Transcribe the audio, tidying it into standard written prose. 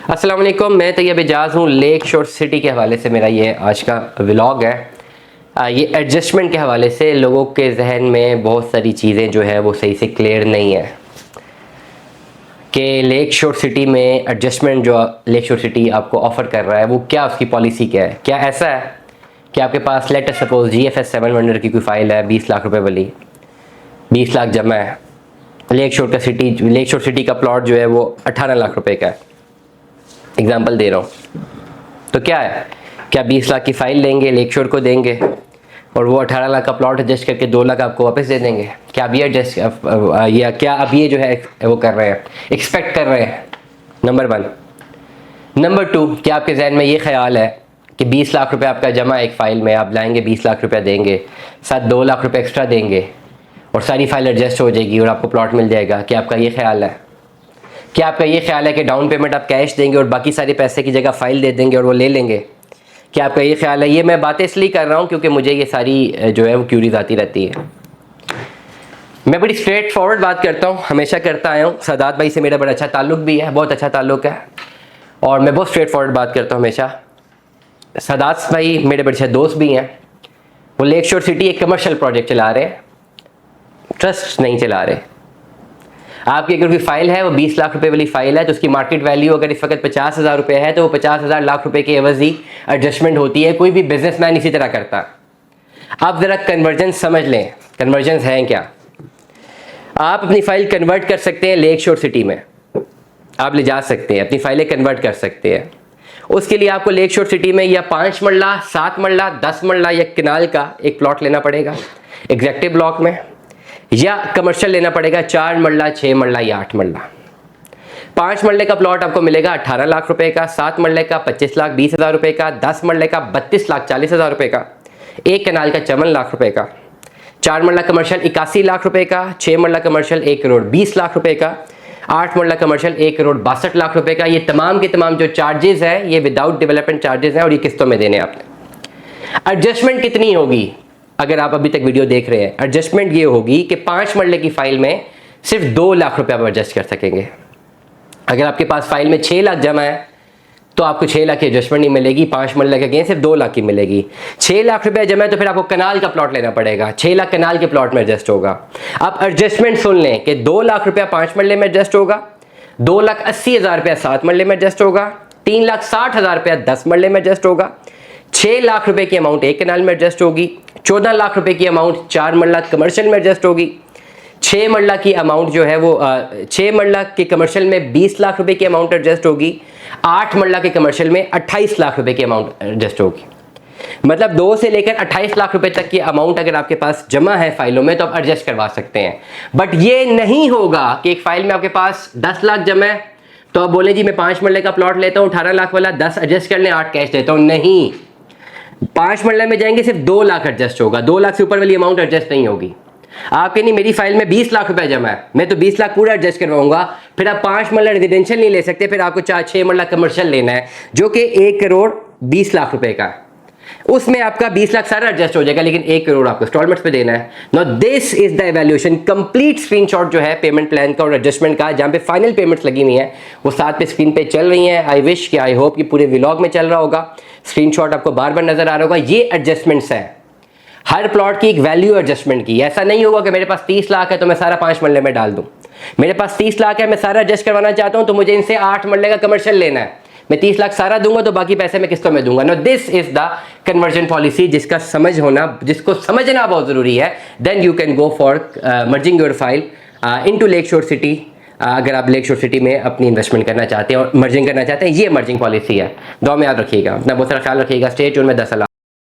अस्सलाम वालेकुम, मैं तैयब एजाज हूँ। लेक शोर सिटी के हवाले से मेरा ये आज का व्लॉग है। ये एडजस्टमेंट के हवाले से लोगों के जहन में बहुत सारी चीज़ें जो है वो सही से क्लियर नहीं है कि लेक शोर सिटी में एडजस्टमेंट जो लेक शोर सिटी आपको ऑफ़र कर रहा है वो क्या, उसकी पॉलिसी क्या है। क्या ऐसा है कि आपके पास let us suppose GFS 7 wonder की कोई फ़ाइल है 20 लाख रुपए वाली, 20 लाख जमा है। लेक शोर सिटी का प्लॉट जो है वो 18 लाख रुपए का है, एग्जाम्पल दे रहा हूँ। तो क्या है, क्या 20 लाख की फ़ाइल लेंगे, लेक शोर को देंगे और वो 18 लाख का प्लॉट एडजस्ट करके 2 लाख आपको वापस दे देंगे? क्या अब ये एडजस्ट या क्या अब ये जो है वो कर रहे हैं, एक्सपेक्ट कर रहे हैं? नंबर 1। नंबर 2, क्या आपके जहन में ये ख्याल है कि 20 लाख रुपए आपका जमा एक फ़ाइल में, आप लाएंगे 20 लाख रुपया देंगे, साथ 2 लाख रुपये एक्स्ट्रा देंगे और सारी फ़ाइल एडजस्ट हो जाएगी और आपको प्लॉट मिल जाएगा? क्या आपका ये ख्याल है? क्या आपका ये ख्याल है कि डाउन पेमेंट आप कैश देंगे और बाकी सारे पैसे की जगह फ़ाइल दे देंगे और वो ले लेंगे? क्या आपका ये ख्याल है? ये मैं बातें इसलिए कर रहा हूँ क्योंकि मुझे ये सारी जो है वो क्यूरीज आती रहती है। मैं बड़ी स्ट्रेट फॉरवर्ड बात करता हूँ, हमेशा करता आया हूँ। सदात भाई से मेरा बड़ा अच्छा ताल्लुक भी है, बहुत अच्छा ताल्लुक है और मैं बहुत स्ट्रेट फॉरवर्ड बात करता हूँ हमेशा। सदात भाई मेरे बड़े अच्छे दोस्त भी हैं। वो लेक शोर सिटी एक कमर्शियल प्रोजेक्ट चला रहे हैं, ट्रस्ट नहीं चला रहे। आपकी अगर कोई फ़ाइल है वो 20 लाख रुपए वाली फ़ाइल है तो उसकी मार्केट वैल्यू अगर इस वक्त 50,000 रुपये है तो वो 50,000 लाख रुपए की एवज़ी एडजस्टमेंट होती है। कोई भी बिजनेसमैन इसी तरह करता। आप ज़रा कन्वर्जन समझ लें, कन्वर्जन हैं क्या। आप अपनी फ़ाइल कन्वर्ट कर सकते हैं लेक शोर सिटी में, आप ले जा सकते हैं, अपनी फ़ाइलें कन्वर्ट कर सकते हैं। उसके लिए आपको लेक शोर सिटी में या 5 मरला, 7 मरला, 10 मरला या किनाल का एक प्लॉट लेना पड़ेगा एग्जेक्टिव ब्लॉक में, या कमर्शियल लेना पड़ेगा 4 मरला, 6 मरला या 8 मरला। 5 मरले का प्लॉट आपको मिलेगा 18 लाख रुपए का, 7 मरले का 25 लाख 20 हज़ार रुपये का, 10 मरले का 32 लाख 40 हज़ार रुपये का, 1 कनाल का 54 लाख रुपए का, 4 मरला कमर्शियल 81 लाख रुपए का, 6 मरला कमर्शियल 1 करोड़ 20 लाख रुपए का, 8 मरला कमर्शियल 1 करोड़ 62 लाख रुपए का। ये तमाम के तमाम जो चार्जेस हैं ये विदाउट डेवलपमेंट चार्जेस हैं और ये किस्तों में देने आपने। एडजस्टमेंट कितनी होगी अगर आप अभी तक वीडियो देख रहे हैं? एडजस्टमेंट ये होगी कि 5 मरले की फ़ाइल में सिर्फ 2 लाख रुपये आप एडजस्ट कर सकेंगे। अगर आपके पास फ़ाइल में 6 लाख जमा है तो आपको 6 लाख की एडजस्टमेंट नहीं मिलेगी, 5 मरले के गेन सिर्फ 2 लाख की मिलेगी। 6 लाख रुपये जमा है तो फिर आपको कनाल का प्लॉट लेना पड़ेगा, 6 लाख कनाल के प्लॉट में एडजस्ट होगा। आप एडजस्टमेंट सुन लें कि 2 लाख रुपया 5 मरले में एडजस्ट होगा, 2,80,000 रुपया 7 मरले में एडजस्ट होगा, 3,60,000 रुपया 10 मरले में एडजस्ट होगा, 6 लाख रुपए की अमाउंट 1 कनाल में एडजस्ट होगी, 14 लाख रुपए की अमाउंट 4 मरला कमर्शियल में एडजस्ट होगी, 6 मरला की अमाउंट जो है वो 6 मरला के कमर्शियल में 20 लाख रुपए की अमाउंट एडजस्ट होगी, 8 मरला के कमर्शियल में 28 लाख रुपए की अमाउंट एडजस्ट होगी। मतलब 2 से लेकर 28 लाख रुपए तक की अमाउंट अगर आपके पास जमा है फाइलों में तो आप एडजस्ट करवा सकते हैं। बट ये नहीं होगा कि एक फाइल में आपके पास 10 लाख जमा है तो आप बोले जी मैं 5 मरले का प्लॉट लेता हूँ, 18 लाख वाला 10 एडजस्ट कर लें, 8 कैश देता हूँ। नहीं, 5 मरले में जाएंगे सिर्फ 2 लाख एडजस्ट होगा, 2 लाख से ऊपर वाली अमाउंट एडजस्ट नहीं होगी। आपके नहीं, मेरी फाइल में 20 लाख रुपए जमा है, मैं तो 20 लाख पूरा एडजस्ट करवाऊंगा, फिर आप 5 मरला रेजिडेंशियल नहीं ले सकते, फिर आपको 4-6 मरला कमर्शियल लेना है जो कि 1 करोड़ 20 लाख रुपए का। उसमें आपका 20 लाख सारा एडजस्ट हो जाएगा लेकिन 1 करोड़ आपको इंस्टॉलमेंट्स पे देना है। Now this is the evaluation, complete screenshot जो है पेमेंट प्लान का और एडजस्टमेंट का, जहां पे फाइनल पेमेंट्स लगी हुई हैं वो साथ पे स्क्रीन पे चल रही हैं। आई विश कि आई होप कि पूरे व्लॉग में चल रहा होगा, स्क्रीनशॉट आपको बार बार नजर आ रहा होगा। ये एडजस्टमेंट्स है हर प्लॉट की, एक वैल्यू एडजस्टमेंट की। ऐसा नहीं होगा कि मेरे पास 30 लाख है तो मैं सारा 5 मरले में डाल दूं। मेरे पास 30 लाख है, मैं सारा एडजस्ट करवाना चाहता हूं तो मुझे इनसे 8 मरले का कमर्शियल लेना है, मैं 30 लाख सारा दूंगा तो बाकी पैसे मैं किस्तों में दूंगा। No this is the conversion policy जिसको समझना बहुत जरूरी है। Then you can go for merging your file into Lake Shore City. अगर आप लेक शोर सिटी में अपनी इन्वेस्टमेंट करना चाहते हैं और मर्जिंग करना चाहते हैं, ये मर्जिंग पॉलिसी है। दुआ में याद रखिएगा, अपना बहुत सारा ख्याल रखिएगा। स्टे ट्यून में 10